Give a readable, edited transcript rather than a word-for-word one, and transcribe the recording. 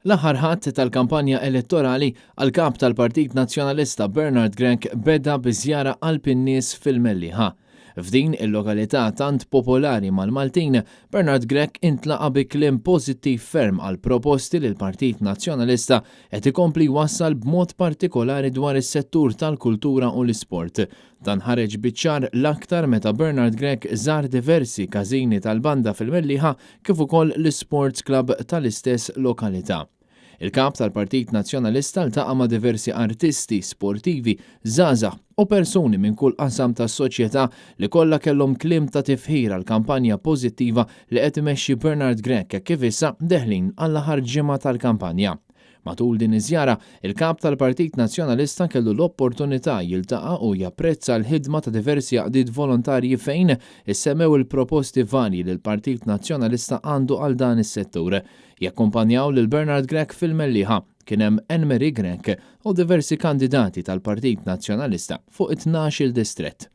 L-aħħar ħadd tal-kampanja elettorali għal kap tal-Partit Nazzjonalista Bernard Grenk beda biżjara qalb in-nies fil-Melliħa. F'din il-lokalità tant popolari mal-Maltin, Bernard Grenk intlaqa bi kliem pożittiv ferm għal proposti li l-Partit Nazzjonalista qed ikompli wassal b'mod partikolari dwar is-settur tal-kultura u l-isport. Dan ħareġ biċ-ċar l-aktar meta Bernard Grenk żar diversi każini tal-banda fil-Melliħa kif ukoll l-Sports Club tal-istess lokalità. Il-kap tal-Partit Nazzjonalista ltaqa' ma' diversi artisti, sportivi, żgħażagħ u persuni minn kull qasam tas-soċjetà li kollha kellhom kliem ta' tifħir għal kampanja pożittiva li qed imexxi Bernard Grenk kif issa deħlin għall-aħħar ġimgħa tal-kampanja. Matul din iż-żjara, il-kap tal-Partit Nazzjonalista kellu l-opportunità jiltaqa' u japprezza l-ħidma ta' diversi għaqdiet volontarji fejn issemmew il-proposti varji li l-Partit Nazzjonalista għandu għal dan is-settur. Jakkumpanjaw lil Bernard Grenk fil-Melliħa kien hemm Anne-Marie Grenk u diversi kandidati tal-Partit Nazzjonalista fuq it-12 distrett.